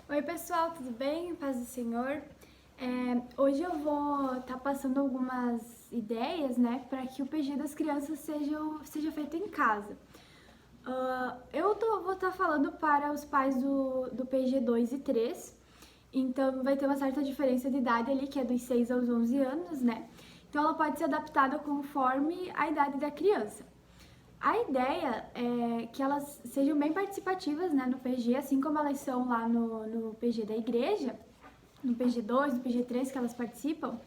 Oi pessoal, tudo bem? Paz do Senhor. Hoje eu vou estar passando algumas ideias, né, para que o PG das crianças seja feito em casa. Vou estar falando para os pais do PG 2 e 3, então vai ter uma certa diferença de idade ali, que é dos 6 aos 11 anos, né? Então ela pode ser adaptada conforme a idade da criança. A ideia é que elas sejam bem participativas, né, no PG, assim como elas são lá no PG da igreja, no PG2, no PG3 que elas participam.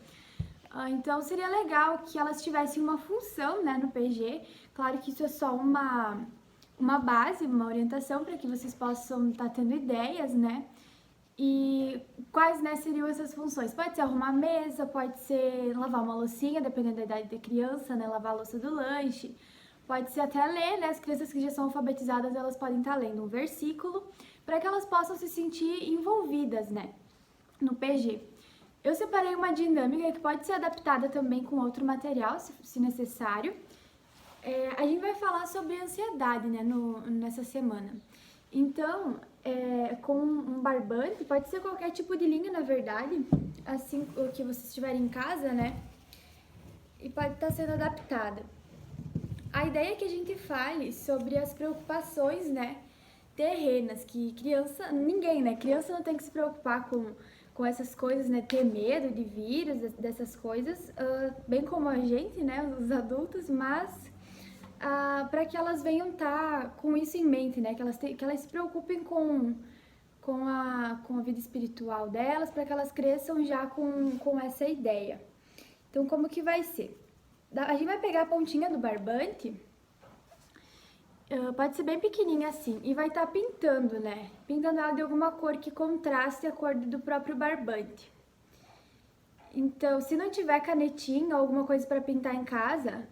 Então seria legal que elas tivessem uma função, né, no PG. Claro que isso é só uma base, uma orientação para que vocês possam estar tendo ideias, né? E quais, né, seriam essas funções? Pode ser arrumar a mesa, pode ser lavar uma loucinha, dependendo da idade da criança, né? Lavar a louça do lanche. Pode ser até ler, né? As crianças que já são alfabetizadas, elas podem estar lendo um versículo para que elas possam se sentir envolvidas, né? No PG. Eu separei uma dinâmica que pode ser adaptada também com outro material, se necessário. A gente vai falar sobre ansiedade, né, nessa semana. Então, com um barbante, pode ser qualquer tipo de linha, na verdade, assim o que vocês tiverem em casa, né, e pode estar sendo adaptada. A ideia é que a gente fale sobre as preocupações, né, terrenas, que ninguém, né, criança não tem que se preocupar com essas coisas, né, ter medo de vírus, dessas coisas, bem como a gente, né, os adultos, mas para que elas venham estar com isso em mente, né? Que elas se preocupem com a vida espiritual delas, para que elas cresçam já com essa ideia. Então, como que vai ser? A gente vai pegar a pontinha do barbante, pode ser bem pequenininha assim, e vai estar pintando, né? Pintando ela de alguma cor que contraste a cor do próprio barbante. Então, se não tiver canetinha ou alguma coisa para pintar em casa,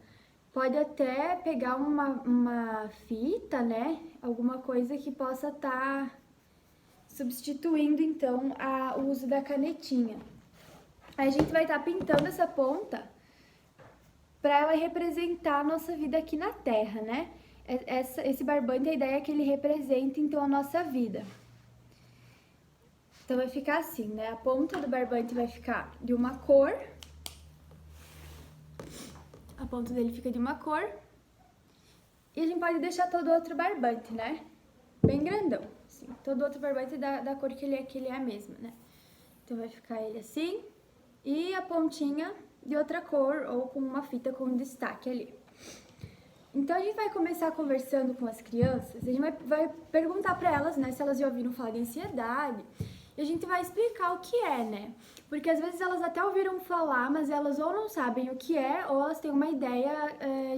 pode até pegar uma fita, né? Alguma coisa que possa estar substituindo, então, o uso da canetinha. Aí a gente vai estar pintando essa ponta para ela representar a nossa vida aqui na Terra, né? Esse barbante, a ideia é que ele represente, então, a nossa vida. Então, vai ficar assim, né? A ponta do barbante vai ficar de uma cor. A ponta dele fica de uma cor. E a gente pode deixar todo outro barbante, né? Bem grandão, assim. Todo outro barbante da cor que ele é a mesma, né? Então vai ficar ele assim. E a pontinha de outra cor ou com uma fita com destaque ali. Então a gente vai começar conversando com as crianças. A gente vai perguntar para elas, né, se elas já ouviram falar de ansiedade. E a gente vai explicar o que é, né? Porque às vezes elas até ouviram falar, mas elas ou não sabem o que é, ou elas têm uma ideia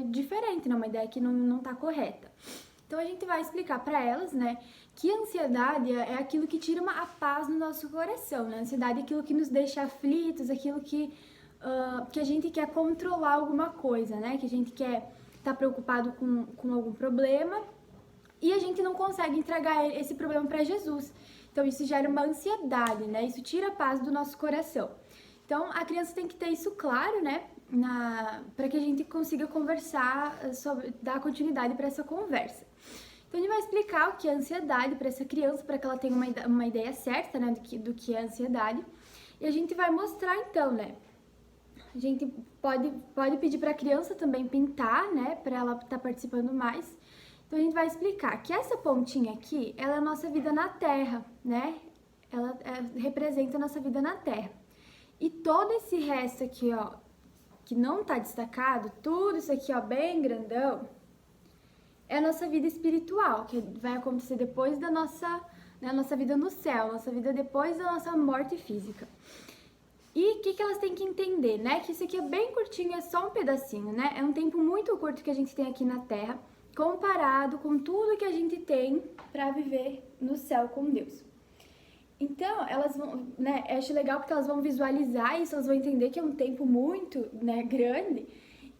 diferente, né? Uma ideia que não tá correta. Então a gente vai explicar para elas, né, que a ansiedade é aquilo que tira a paz no nosso coração, né? A ansiedade é aquilo que nos deixa aflitos, aquilo que a gente quer controlar alguma coisa, né? Que a gente quer estar preocupado com algum problema e a gente não consegue entregar esse problema para Jesus. Então isso gera uma ansiedade, né? Isso tira a paz do nosso coração. Então a criança tem que ter isso claro, né? Para que a gente consiga conversar dar continuidade para essa conversa. Então a gente vai explicar o que é ansiedade para essa criança, para que ela tenha uma ideia certa, né, do que é ansiedade. E a gente vai mostrar então, né? A gente pode pedir para a criança também pintar, né, para ela estar participando mais. Então a gente vai explicar que essa pontinha aqui, ela é a nossa vida na Terra, né? Ela representa a nossa vida na Terra. E todo esse resto aqui, ó, que não tá destacado, tudo isso aqui, ó, bem grandão, é a nossa vida espiritual, que vai acontecer depois da nossa vida no céu, nossa vida depois da nossa morte física. E o que elas têm que entender, né? Que isso aqui é bem curtinho, é só um pedacinho, né? É um tempo muito curto que a gente tem aqui na Terra, comparado com tudo que a gente tem para viver no céu com Deus. Então, elas vão, né? Eu acho legal porque elas vão visualizar isso, elas vão entender que é um tempo muito, né, grande.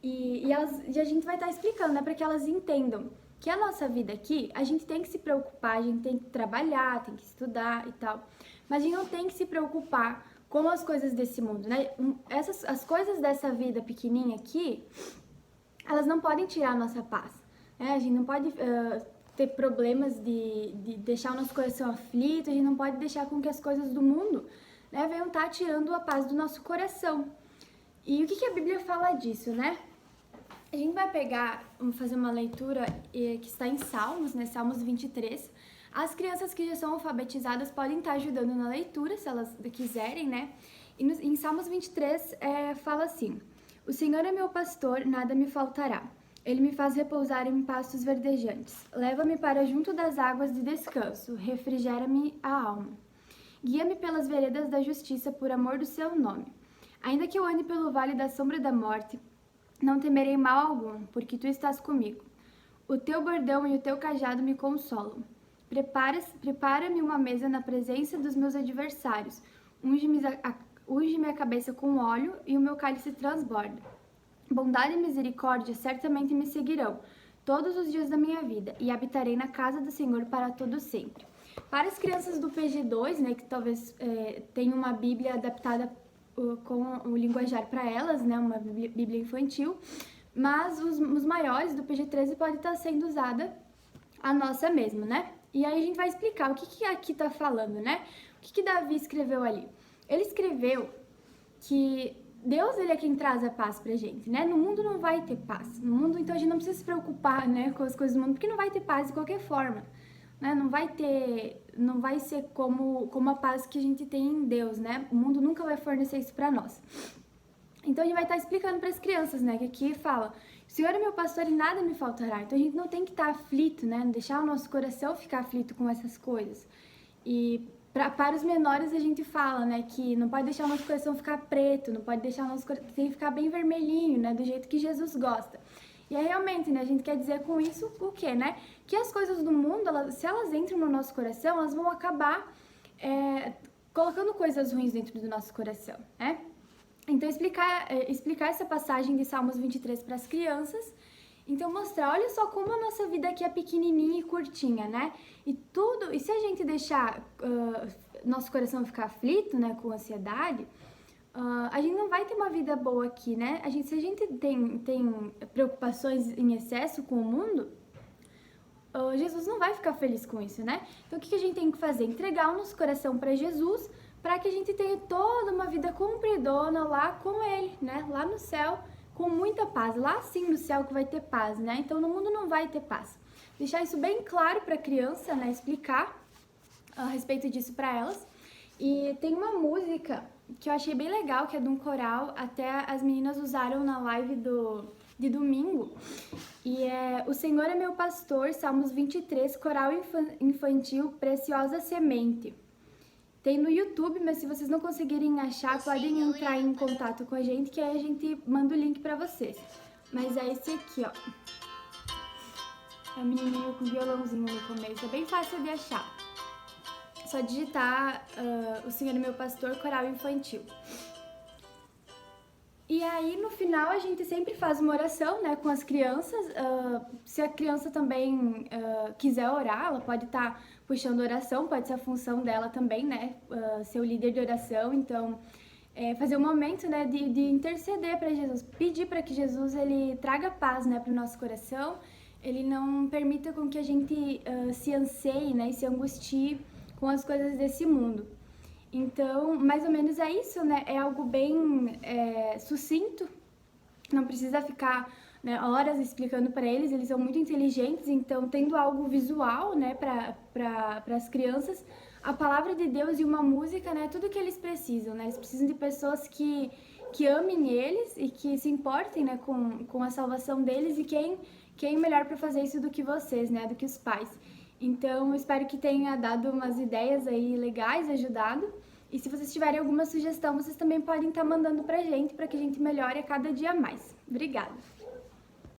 E a gente vai estar explicando, né, para que elas entendam que a nossa vida aqui, a gente tem que se preocupar, a gente tem que trabalhar, tem que estudar e tal. Mas a gente não tem que se preocupar com as coisas desse mundo, né? As coisas dessa vida pequenininha aqui, elas não podem tirar a nossa paz, né? A gente não pode ter problemas de deixar o nosso coração aflito, a gente não pode deixar com que as coisas do mundo, né, venham estar tirando a paz do nosso coração. E o que a Bíblia fala disso, né? A gente vai vamos fazer uma leitura que está em Salmos, né? Salmos 23. As crianças que já são alfabetizadas podem estar ajudando na leitura, se elas quiserem, né? E em Salmos 23 fala assim: O Senhor é meu pastor, nada me faltará. Ele me faz repousar em pastos verdejantes. Leva-me para junto das águas de descanso. Refrigera-me a alma. Guia-me pelas veredas da justiça por amor do seu nome. Ainda que eu ande pelo vale da sombra da morte, não temerei mal algum, porque tu estás comigo. O teu bordão e o teu cajado me consolam. Prepara-me uma mesa na presença dos meus adversários. Unge-me a cabeça com óleo e o meu cálice transborda. Bondade e misericórdia certamente me seguirão todos os dias da minha vida e habitarei na casa do Senhor para todo sempre. Para as crianças do PG2, né, que talvez tenham uma Bíblia adaptada com o linguajar para elas, né, uma Bíblia infantil, mas os maiores do PG13 pode estar sendo usada a nossa mesmo, né? E aí a gente vai explicar o que aqui está falando, né? O que Davi escreveu ali? Ele escreveu que Deus, ele é quem traz a paz pra gente, né? No mundo não vai ter paz. No mundo, então, a gente não precisa se preocupar, né, com as coisas do mundo, porque não vai ter paz de qualquer forma, né? Não vai ser como a paz que a gente tem em Deus, né? O mundo nunca vai fornecer isso pra nós. Então, a gente vai estar explicando para as crianças, né, que aqui fala: O Senhor é meu pastor e nada me faltará. Então, a gente não tem que estar aflito, né? Não deixar o nosso coração ficar aflito com essas coisas. E para os menores a gente fala, né, que não pode deixar o nosso coração ficar preto, não pode deixar o nosso coração, tem que ficar bem vermelhinho, né, do jeito que Jesus gosta. E é realmente, né, a gente quer dizer com isso o quê, né? Que as coisas do mundo, se elas entram no nosso coração, elas vão acabar colocando coisas ruins dentro do nosso coração, né? Então, explicar essa passagem de Salmos 23 para as crianças. Então, mostrar, olha só como a nossa vida aqui é pequenininha e curtinha, né? E se a gente deixar nosso coração ficar aflito, né, com ansiedade, a gente não vai ter uma vida boa aqui, né? Se a gente tem preocupações em excesso com o mundo, Jesus não vai ficar feliz com isso, né? Então, o que a gente tem que fazer? Entregar o nosso coração para Jesus, para que a gente tenha toda uma vida cumpridona lá com Ele, né? Lá no céu, com muita paz. Lá sim no céu que vai ter paz, né? Então, no mundo não vai ter paz. Deixar isso bem claro para a criança, né? Explicar a respeito disso para elas. E tem uma música que eu achei bem legal, que é de um coral, até as meninas usaram na live de domingo. E O Senhor é meu pastor, Salmos 23, coral infantil, Preciosa Semente. Tem no YouTube, mas se vocês não conseguirem achar, podem entrar em contato com a gente, que aí a gente manda o link pra vocês. Mas é esse aqui, ó. É o menininho com violãozinho no começo, é bem fácil de achar. Só digitar O Senhor é meu pastor, coral infantil. E aí, no final, a gente sempre faz uma oração, né, com as crianças. Se a criança também quiser orar, ela pode estar puxando oração, pode ser a função dela também, né, ser o líder de oração. Então, fazer um momento, né, de interceder para Jesus, pedir para que Jesus, ele traga paz, né, para o nosso coração, ele não permita com que a gente se anseie, né, e se angustie com as coisas desse mundo. Então, mais ou menos é isso, né? É algo bem sucinto, não precisa ficar, né, horas explicando para eles, eles são muito inteligentes, então tendo algo visual, né, para as crianças, a palavra de Deus e uma música, né, tudo que eles precisam, né? Eles precisam de pessoas que amem eles e que se importem, né, com a salvação deles, e quem melhor para fazer isso do que vocês, né, do que os pais. Então, eu espero que tenha dado umas ideias aí legais, ajudado. E se vocês tiverem alguma sugestão, vocês também podem estar mandando pra gente, para que a gente melhore a cada dia mais. Obrigada!